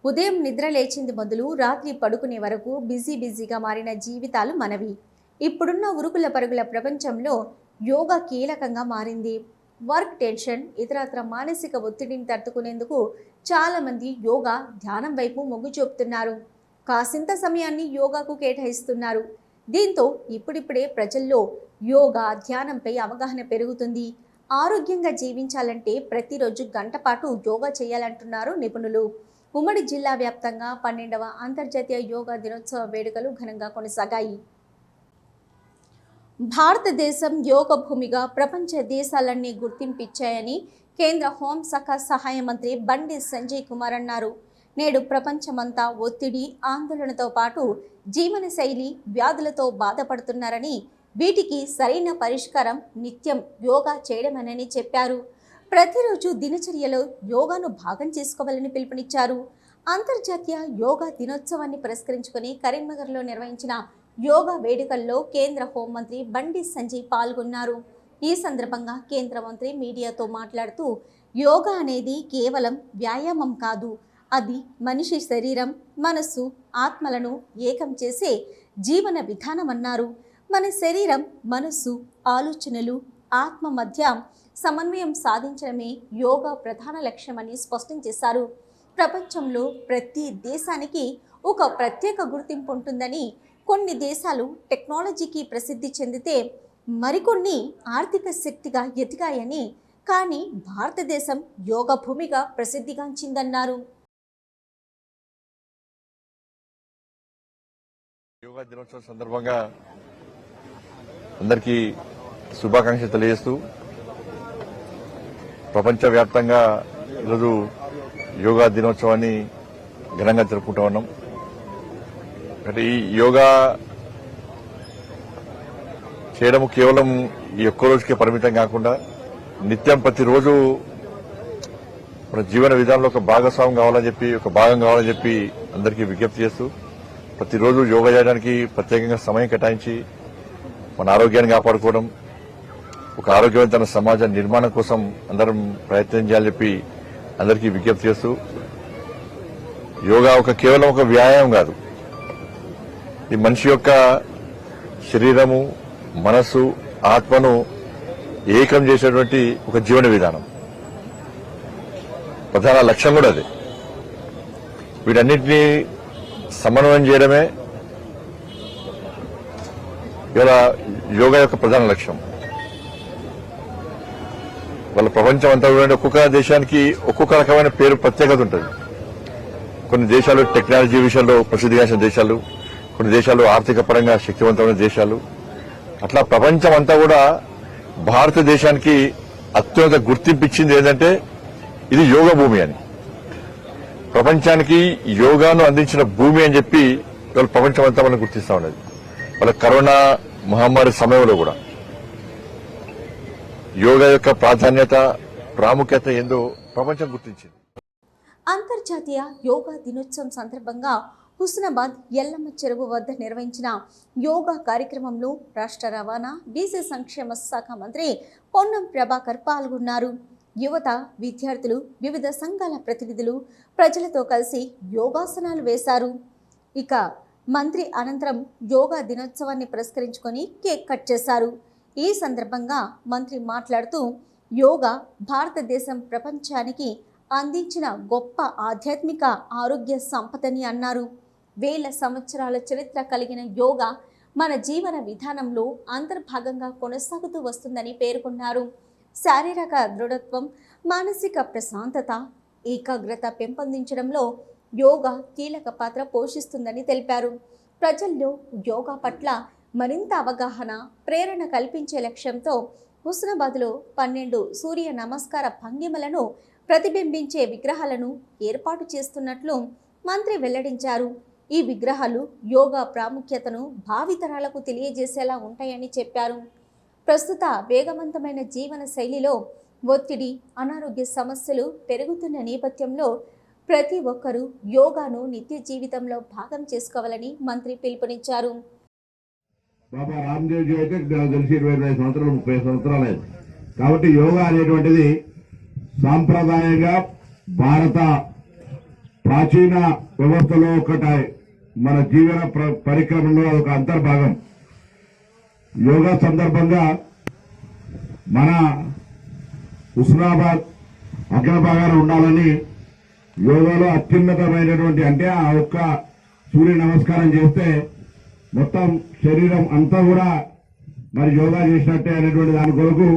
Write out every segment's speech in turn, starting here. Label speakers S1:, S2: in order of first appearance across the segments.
S1: ఉదయం నిద్ర లేచింది మొదలు రాత్రి పడుకునే వరకు బిజీగా మారిన జీవితాలు మనవి. ఇప్పుడున్న ఉరుకుల పరుగుల ప్రపంచంలో యోగా కీలకంగా మారింది. వర్క్ టెన్షన్, ఇతరత్ర మానసిక ఒత్తిడిని తట్టుకునేందుకు చాలామంది యోగా, ధ్యానం వైపు మొగ్గు చూపుతున్నారు. కాసింత సమయాన్ని యోగాకు కేటాయిస్తున్నారు. దీంతో ఇప్పుడిప్పుడే ప్రజల్లో యోగా, ధ్యానంపై అవగాహన పెరుగుతుంది. ఆరోగ్యంగా జీవించాలంటే ప్రతిరోజు గంట పాటు యోగా చేయాలంటున్నారు నిపుణులు. ఉమ్మడి జిల్లా వ్యాప్తంగా 12వ అంతర్జాతీయ యోగా దినోత్సవ వేడుకలు ఘనంగా కొనసాగాయి. భారతదేశం యోగ భూమిగా ప్రపంచ దేశాలన్నీ గుర్తింపిచ్చాయని కేంద్ర హోంశాఖ సహాయ మంత్రి బండి సంజయ్ కుమార్ అన్నారు. నేడు ప్రపంచమంతా ఒత్తిడి, ఆందోళనతో పాటు జీవనశైలి వ్యాధులతో బాధపడుతున్నారని, వీటికి సరైన పరిష్కారం నిత్యం యోగా చేయడమేనని చెప్పారు. ప్రతిరోజు దినచర్యలో యోగాను భాగం చేసుకోవాలని పిలుపునిచ్చారు. అంతర్జాతీయ యోగా దినోత్సవాన్ని పురస్కరించుకుని కరీంనగర్లో నిర్వహించిన యోగా వేడుకల్లో కేంద్ర హోంమంత్రి బండి సంజయ్ పాల్గొన్నారు. ఈ సందర్భంగా కేంద్ర మంత్రి మీడియాతో మాట్లాడుతూ, యోగా అనేది కేవలం వ్యాయామం కాదు, అది మనిషి శరీరం, మనస్సు, ఆత్మలను ఏకం చేసే జీవన విధానం అన్నారు. మన శరీరం, మనస్సు, ఆలోచనలు, ఆత్మ మధ్య సమన్వయం సాధించడమే యోగా ప్రధాన లక్ష్యమని స్పష్టం చేశారు. ప్రపంచంలో ప్రతి దేశానికి ఒక ప్రత్యేక గుర్తింపు ఉంటుందని, కొన్ని దేశాలు టెక్నాలజీకి ప్రసిద్ధి చెందితే మరికొన్ని ఆర్థిక శక్తిగా ఎదిగాయని, కానీ భారతదేశం యోగ భూమిగా ప్రసిద్ధిగాంచిందన్నారు.
S2: యోగా దినోత్సవం సందర్భంగా అందరికీ శుభాకాంక్షలు తెలియజేస్తూ, ప్రపంచవ్యాప్తంగా ఈరోజు యోగా దినోత్సవాన్ని ఘనంగా జరుపుకుంటూ ఉన్నాం. అంటే ఈ యోగా చేయడం కేవలం ఈ ఒక్క రోజుకే పరిమితం కాకుండా నిత్యం ప్రతిరోజు మన జీవన విధానంలో ఒక భాగస్వామ్యం కావాలని చెప్పి, ఒక భాగం కావాలని చెప్పి అందరికీ విజ్ఞప్తి చేస్తూ, ప్రతిరోజు యోగా చేయడానికి ప్రత్యేకంగా సమయం కేటాయించి మన ఆరోగ్యాన్ని కాపాడుకోవడం, ఒక ఆరోగ్యవంతమైన సమాజ నిర్మాణం కోసం అందరం ప్రయత్నం చేయాలని చెప్పి అందరికీ విజ్ఞప్తి చేస్తూ, యోగా కేవలం ఒక వ్యాయామం కాదు, ఈ మనిషి యొక్క శరీరము, మనస్సు, ఆత్మను ఏకం చేసేటువంటి ఒక జీవన విధానం. ప్రధాన లక్ష్యం కూడా అదే. వీటన్నిటినీ సమన్వయం చేయడమే ఇలా యోగా యొక్క ప్రధాన లక్ష్యం. వాళ్ళ ప్రపంచం అంతా కూడా ఒక్కొక్క దేశానికి ఒక్కొక్క రకమైన పేరు, ప్రత్యేకత ఉంటుంది. కొన్ని దేశాలు టెక్నాలజీ విషయంలో ప్రసిద్ధిగాంచిన దేశాలు, కొన్ని దేశాలు ఆర్థిక పరంగా శక్తివంతమైన దేశాలు. అట్లా ప్రపంచం అంతా కూడా భారతదేశానికి అత్యంత గుర్తింపు ఇచ్చింది ఏంటంటే ఇది యోగ భూమి అని. ప్రపంచానికి యోగాను అందించిన భూమి అని చెప్పి ఇవాళ ప్రపంచం అంతా మనం గుర్తిస్తా ఉన్నది. వాళ్ళ కరోనా మహమ్మారి సమయంలో కూడా యోగా యొక్క ప్రాధాన్యత, ప్రాముఖ్యత ఏందో ప్రపంచం గుర్తించింది.
S1: అంతర్జాతీయ యోగా దినోత్సవం సందర్భంగా హుస్నాబాద్ ఎల్లమ్మ చెరువు వద్ద నిర్వహించిన యోగా కార్యక్రమంలో రాష్ట్ర రవాణా, బీసీ సంక్షేమ శాఖ మంత్రి పొన్నం ప్రభాకర్ పాల్గొన్నారు. యువత, విద్యార్థులు, వివిధ సంఘాల ప్రతినిధులు ప్రజలతో కలిసి యోగాసనాలు వేశారు. ఇక మంత్రి అనంతరం యోగా దినోత్సవాన్ని పురస్కరించుకొని కేక్ కట్ చేశారు. ఈ సందర్భంగా మంత్రి మాట్లాడుతూ, యోగా భారతదేశం ప్రపంచానికి అందించిన గొప్ప ఆధ్యాత్మిక ఆరోగ్య సంపదని అన్నారు. వేల సంవత్సరాల చరిత్ర కలిగిన యోగా మన జీవన విధానంలో అంతర్భాగంగా కొనసాగుతూ వస్తుందని పేర్కొన్నారు. శారీరక దృఢత్వం, మానసిక ప్రశాంతత, ఏకాగ్రత పెంపొందించడంలో యోగా కీలక పాత్ర పోషిస్తుందని తెలిపారు. ప్రజల్లో యోగా పట్ల మరింత అవగాహన, ప్రేరణ కల్పించే లక్ష్యంతో హుస్నాబాద్లో 12 సూర్య నమస్కార భంగిమలను ప్రతిబింబించే విగ్రహాలను ఏర్పాటు చేస్తున్నట్లు మంత్రి వెల్లడించారు. ఈ విగ్రహాలు యోగా ప్రాముఖ్యతను భావితరాలకు తెలియజేసేలా ఉంటాయని చెప్పారు. ప్రస్తుత వేగవంతమైన జీవన శైలిలో ఒత్తిడి, అనారోగ్య సమస్యలు పెరుగుతున్న నేపథ్యంలో ప్రతి ఒక్కరూ యోగాను నిత్య జీవితంలో భాగం చేసుకోవాలని మంత్రి పిలుపునిచ్చారు.
S3: బాబా రామ్దేవ్ జీ అయితే నాకు తెలిసి 25 సంవత్సరాలు 30 సంవత్సరాలు అయింది. కాబట్టి యోగా అనేటువంటిది సాంప్రదాయంగా భారత ప్రాచీన వ్యవస్థలో ఒకటి మన జీవన పరిక్రమలో ఒక అంతర్భాగం. యోగా సందర్భంగా మన హుస్నాబాద్ అఖిల భాగాలు ఉండాలని యోగాలో అత్యున్నతమైనటువంటి అంటే ఆ ఒక్క సూర్య నమస్కారం చేస్తే మొత్తం శరీరం అంతా కూడా మరి యోగా చేసినట్టే అనేటువంటి దాని కొరకు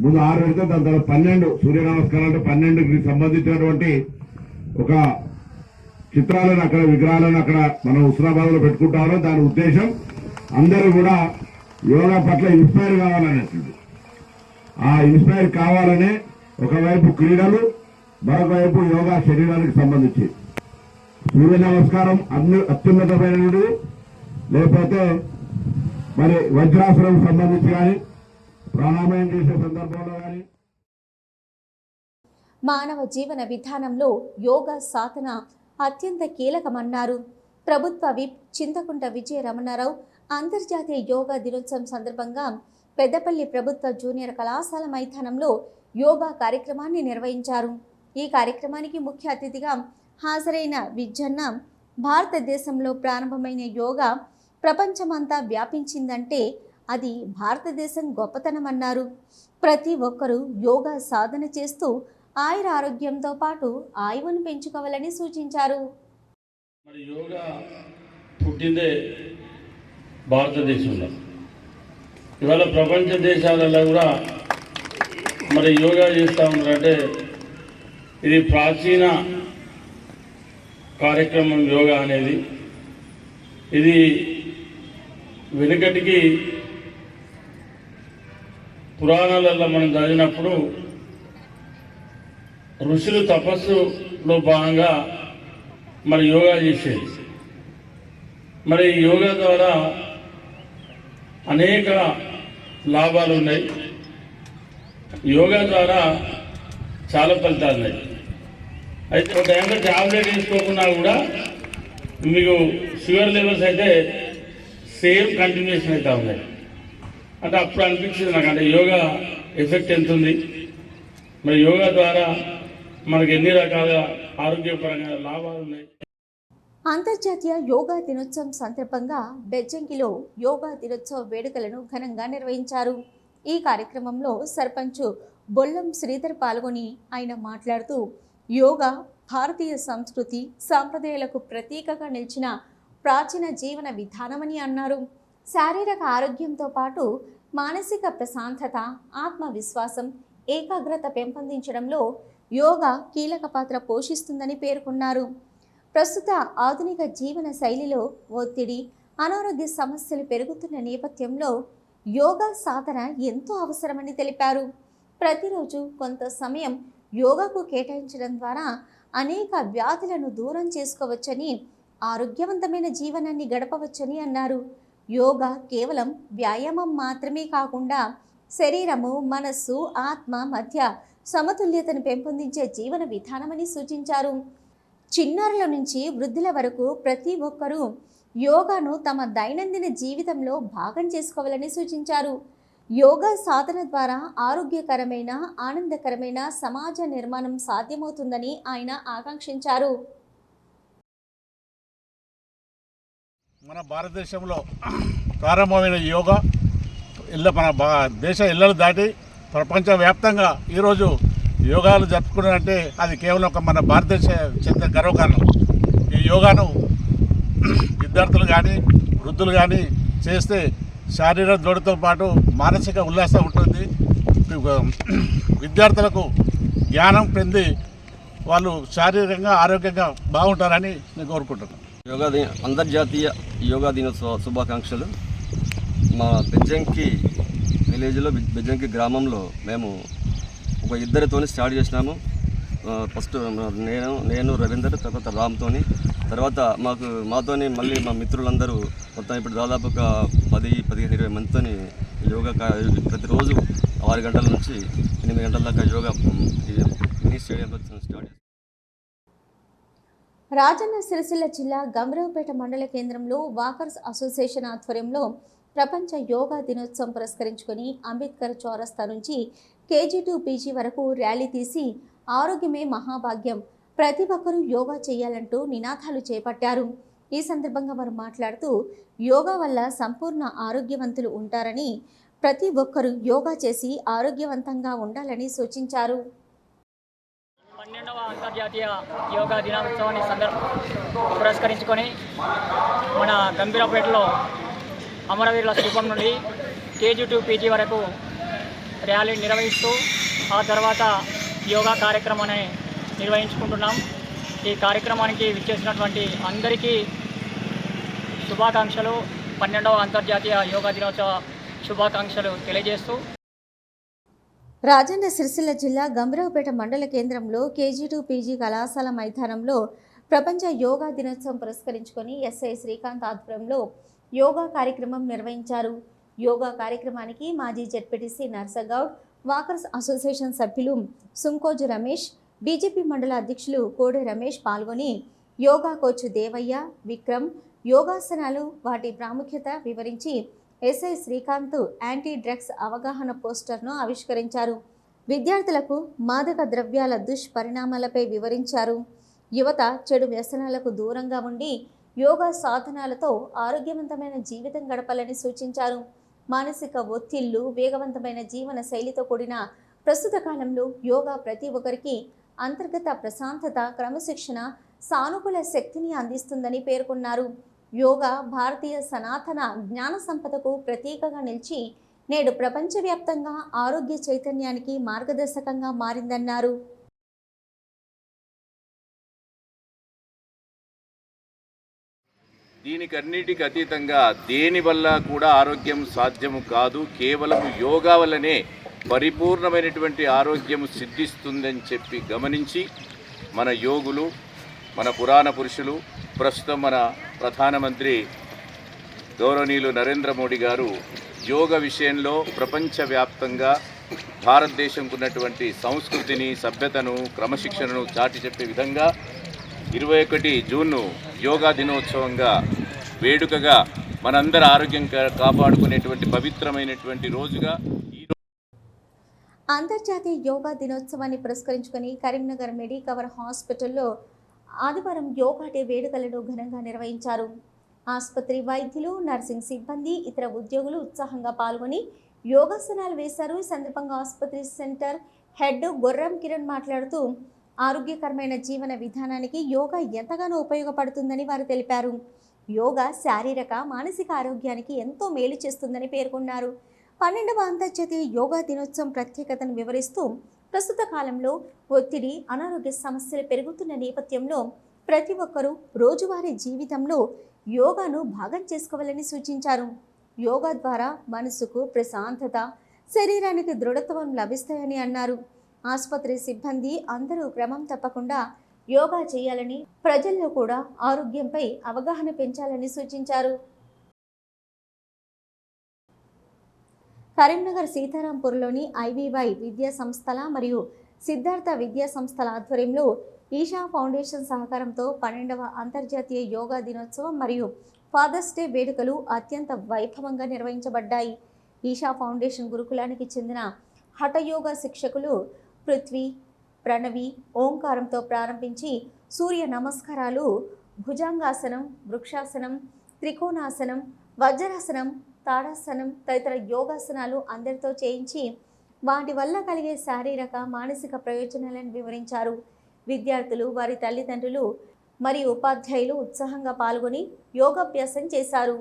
S3: ముందు 6 పెడితే దాని తర్వాత 12 సూర్య నమస్కారం అంటే 12కి సంబంధించినటువంటి ఒక చిత్రాలను అక్కడ విగ్రహాలను అక్కడ మనం హుస్నాబాద్ లో పెట్టుకుంటామో దాని ఉద్దేశం అందరూ కూడా యోగా పట్ల ఇన్స్పైర్ కావాలనేది. ఆ ఇన్స్పైర్ కావాలనే ఒకవైపు క్రీడలు మరొక వైపు యోగా శరీరానికి సంబంధించి సూర్య నమస్కారం అత్యున్నతమైనది, లేకపోతే మరి వజ్రాసనం సంబంధించి కానీ ప్రాణాయామం చేసే సందర్భంలో కానీ
S1: మానవ జీవన విధానంలో యోగా సాధన అత్యంత కీలకమన్నారు. ప్రభుత్వ విప్ చింతకుంట విజయ రమణారావు అంతర్జాతీయ యోగా దినోత్సవం సందర్భంగా పెద్దపల్లి ప్రభుత్వ జూనియర్ కళాశాల మైదానంలో యోగా కార్యక్రమాన్ని నిర్వహించారు. ఈ కార్యక్రమానికి ముఖ్య అతిథిగా హాజరైన విజ్జన్న భారతదేశంలో ప్రారంభమైన యోగా ప్రపంచమంతా వ్యాపించిందంటే అది భారతదేశం గొప్పతనమన్నారు. ప్రతి ఒక్కరూ యోగా సాధన చేస్తూ ఆయుర ఆరోగ్యంతో పాటు ఆయువును పెంచుకోవాలని సూచించారు.
S4: మరి యోగా పుట్టిందే భారతదేశంలో. ఇవాళ ప్రపంచ దేశాలలో కూడా మరి యోగా చేస్తూ ఉన్నారంటే ఇది ప్రాచీన కార్యక్రమం యోగా అనేది. ఇది వెనుకటికి పురాణాలలో మనం చదివినప్పుడు ఋషులు తపస్సులో భాగంగా మరి యోగా చేసేది. మరి యోగా ద్వారా అనేక లాభాలు ఉన్నాయి. యోగా ద్వారా చాలా ఫలితాలు ఉన్నాయి. అయితే ఒక టైంలో టాబ్లెట్ వేసుకోకున్నా కూడా మీకు షుగర్ లెవెల్స్ అయితే సేమ్ కంటిన్యూషన్ అవుతూ ఉన్నాయి. అంటే అప్పుడు అనిపించింది నాకు, అంటే యోగా ఎఫెక్ట్ ఎంత ఉంది, మరి యోగా ద్వారా మనకు ఎన్ని రకాల ఆరోగ్యపరంగా లాభాలు ఉన్నాయి.
S1: అంతర్జాతీయ యోగా దినోత్సవం సందర్భంగా బెజ్జంకిలో యోగా దినోత్సవ వేడుకలను ఘనంగా నిర్వహించారు. ఈ కార్యక్రమంలో సర్పంచ్ బొల్లం శ్రీధర్ పాల్గొని ఆయన మాట్లాడుతూ యోగా భారతీయ సంస్కృతి సాంప్రదాయాలకు ప్రతీకగా నిలిచిన ప్రాచీన జీవన విధానమని అన్నారు. శారీరక ఆరోగ్యంతో పాటు మానసిక ప్రశాంతత, ఆత్మవిశ్వాసం, ఏకాగ్రత పెంపొందించడంలో యోగా కీలక పాత్ర పోషిస్తుందని పేర్కొన్నారు. ప్రస్తుత ఆధునిక జీవన శైలిలో ఒత్తిడి, అనారోగ్య సమస్యలు పెరుగుతున్న నేపథ్యంలో యోగా సాధన ఎంతో అవసరమని తెలిపారు. ప్రతిరోజు కొంత సమయం యోగాకు కేటాయించడం ద్వారా అనేక వ్యాధులను దూరం చేసుకోవచ్చని, ఆరోగ్యవంతమైన జీవనాన్ని గడపవచ్చని అన్నారు. యోగా కేవలం వ్యాయామం మాత్రమే కాకుండా శరీరము, మనస్సు, ఆత్మ మధ్య సమతుల్యతను పెంపొందించే జీవన విధానమని సూచించారు. చిన్నారుల నుంచి వృద్ధుల వరకు ప్రతి ఒక్కరూ యోగాను తమ దైనందిన జీవితంలో భాగం చేసుకోవాలని సూచించారు. యోగా సాధన ద్వారా ఆరోగ్యకరమైన, ఆనందకరమైన సమాజ నిర్మాణం సాధ్యమవుతుందని ఆయన ఆకాంక్షించారు.
S5: మన భారతదేశంలో ప్రారంభమైన యోగా మన దేశ ఇళ్లను దాటి ప్రపంచవ్యాప్తంగా ఈరోజు యోగాలు జరుపుకున్నారంటే అది కేవలం ఒక మన భారతదేశ చెందిన గర్వకారణం. ఈ యోగాను విద్యార్థులు కానీ వృద్ధులు కానీ చేస్తే శారీరక దృఢతో పాటు మానసిక ఉల్లాసం ఉంటుంది. విద్యార్థులకు జ్ఞానం పొంది వాళ్ళు శారీరకంగా ఆరోగ్యంగా బాగుంటారని నేను కోరుకుంటున్నాను.
S6: అంతర్జాతీయ యోగా దినోత్సవ శుభాకాంక్షలు. మా బెజ్జంకి విలేజ్లో, బెజ్జంకి గ్రామంలో మేము ఒక ఇద్దరితోని స్టార్ట్ చేసినాము. ఫస్ట్ నేను రవీందర్, తర్వాత రామ్తోని, తర్వాత మాతోని మళ్ళీ మా మిత్రులందరూ మొత్తం ఇప్పుడు దాదాపు ఒక 10-15-20 మందితోని యోగా ప్రతిరోజు 6 గంటల నుంచి 8 గంటల దాకా యోగా మినీ స్టేడియంలో స్టార్ట్ చేస్తాం.
S1: రాజన్న సిరిసిల్ల జిల్లా గంభీరావుపేట మండల కేంద్రంలో వాకర్స్ అసోసియేషన్ ఆధ్వర్యంలో ప్రపంచ యోగా దినోత్సవం పురస్కరించుకొని అంబేద్కర్ చౌరస్తా నుంచి KG to PG వరకు ర్యాలీ తీసి ఆరోగ్యమే మహాభాగ్యం, ప్రతి ఒక్కరూ యోగా చేయాలంటూ నినాదాలు చేపట్టారు. ఈ సందర్భంగా వారు మాట్లాడుతూ యోగా వల్ల సంపూర్ణ ఆరోగ్యవంతులు ఉంటారని, ప్రతి ఒక్కరూ యోగా చేసి ఆరోగ్యవంతంగా ఉండాలని సూచించారు.
S7: 12వ అంతర్జాతీయ యోగా దినోత్సవాన్ని పురస్కరించుకొని మన గంభీరపేటలో అమరవీరుల స్థూపం నుండి కేజీ టు పీజీ వరకు ర్యాలీ నిర్వహిస్తూ ఆ తర్వాత యోగా కార్యక్రమాన్ని నిర్వహించుకుంటున్నాం. ఈ కార్యక్రమానికి విచ్చేసినటువంటి అందరికీ శుభాకాంక్షలు, 12వ అంతర్జాతీయ యోగా దినోత్సవ శుభాకాంక్షలు తెలియజేస్తూ
S1: రాజన్న సిరిసిల్ల జిల్లా గంభీరావుపేట మండల కేంద్రంలో కేజీ టు పీజీ కళాశాల మైదానంలో ప్రపంచ యోగా దినోత్సవం పురస్కరించుకొని ఎస్ఐ శ్రీకాంత్ ఆధ్వర్యంలో యోగా కార్యక్రమం నిర్వహించారు. యోగా కార్యక్రమానికి మాజీ జెడ్పీటీసీ నర్సగౌడ్, వాకర్స్ అసోసియేషన్ సభ్యులు సుంకోజు రమేష్, బీజేపీ మండల అధ్యక్షులు కోడే రమేష్ పాల్గొని యోగా కోచ్ దేవయ్య, విక్రమ్ యోగాసనాలు, వాటి ప్రాముఖ్యత వివరించి ఎస్ఐ శ్రీకాంత్ యాంటీ డ్రగ్స్ అవగాహన పోస్టర్ను ఆవిష్కరించారు. విద్యార్థులకు మాదక ద్రవ్యాల దుష్పరిణామాలపై వివరించారు. యువత చెడు వ్యసనాలకు దూరంగా ఉండి యోగా సాధనాలతో ఆరోగ్యవంతమైన జీవితం గడపాలని సూచించారు. మానసిక ఒత్తిళ్లు, వేగవంతమైన జీవన శైలితో కూడిన ప్రస్తుత కాలంలో యోగా ప్రతి ఒక్కరికి అంతర్గత ప్రశాంతత, క్రమశిక్షణ, సానుకూల శక్తిని అందిస్తుందని పేర్కొన్నారు. యోగా భారతీయ సనాతన జ్ఞాన సంపదకు ప్రతీకగా నిలిచి నేడు ప్రపంచవ్యాప్తంగా ఆరోగ్య చైతన్యానికి మార్గదర్శకంగా మారిందన్నారు.
S8: దీనికన్నిటికి అతీతంగా దేని వల్ల కూడా ఆరోగ్యం సాధ్యము కాదు, కేవలం యోగా వల్లనే పరిపూర్ణమైనటువంటి ఆరోగ్యం సిద్ధిస్తుందని చెప్పి గమనించి మన యోగులు, మన పురాణ పురుషులు, ప్రస్తుతం మన ప్రధానమంత్రి గౌరవనీయులు నరేంద్ర మోడీ గారు యోగ విషయంలో ప్రపంచవ్యాప్తంగా భారతదేశంకు ఉన్నటువంటి సంస్కృతిని, సభ్యతను, క్రమశిక్షణను చాటి చెప్పే విధంగా 21 జూన్ను యోగా దినోత్సవంగా వేడుకగా మనందరి ఆరోగ్యం కాపాడుకునేటువంటి పవిత్రమైనటువంటి రోజుగా
S1: అంతర్జాతీయ యోగా దినోత్సవాన్ని పురస్కరించుకొని కరీంనగర్ మెడికవర్ హాస్పిటల్లో ఆదివారం యోగా డే వేడుకలను ఘనంగా నిర్వహించారు. ఆసుపత్రి వైద్యులు, నర్సింగ్ సిబ్బంది, ఇతర ఉద్యోగులు ఉత్సాహంగా పాల్గొని యోగాసనాలు వేశారు. ఈ సందర్భంగా ఆసుపత్రి సెంటర్ హెడ్ గొర్రం కిరణ్ మాట్లాడుతూ ఆరోగ్యకరమైన జీవన విధానానికి యోగా ఎంతగానో ఉపయోగపడుతుందని వారు తెలిపారు. యోగా శారీరక, మానసిక ఆరోగ్యానికి ఎంతో మేలు చేస్తుందని పేర్కొన్నారు. 12వ అంతర్జాతీయ యోగా దినోత్సవం ప్రత్యేకతను వివరిస్తూ ప్రస్తుత కాలంలో ఒత్తిడి, అనారోగ్య సమస్యలు పెరుగుతున్న నేపథ్యంలో ప్రతి ఒక్కరూ రోజువారీ జీవితంలో యోగాను భాగం చేసుకోవాలని సూచించారు. యోగా ద్వారా మనసుకు ప్రశాంతత, శరీరానికి దృఢత్వం లభిస్తాయని అన్నారు. ఆసుపత్రి సిబ్బంది అందరూ క్రమం తప్పకుండా యోగా చేయాలని, ప్రజల్లో కూడా ఆరోగ్యంపై అవగాహన పెంచాలని సూచించారు. కరీంనగర్ సీతారాంపూర్లోని ఐవీవై విద్యా సంస్థల మరియు సిద్ధార్థ విద్యా సంస్థల ఆధ్వర్యంలో ఈషా ఫౌండేషన్ సహకారంతో 12వ అంతర్జాతీయ యోగా దినోత్సవం మరియు ఫాదర్స్ డే వేడుకలు అత్యంత వైభవంగా నిర్వహించబడ్డాయి. ఈషా ఫౌండేషన్ గురుకులానికి చెందిన హఠయోగా శిక్షకులు పృథ్వీ, ప్రణవి ఓంకారంతో ప్రారంభించి సూర్య నమస్కారాలు, భుజంగాసనం, వృక్షాసనం, త్రికోణాసనం, వజ్రాసనం, తాడాసనం తదితర యోగాసనాలు అందరితో చేయించి వాటి వల్ల కలిగే శారీరక, మానసిక ప్రయోజనాలను వివరించారు. విద్యార్థులు, వారి తల్లిదండ్రులు మరియు ఉపాధ్యాయులు ఉత్సాహంగా పాల్గొని యోగాభ్యాసం చేశారు.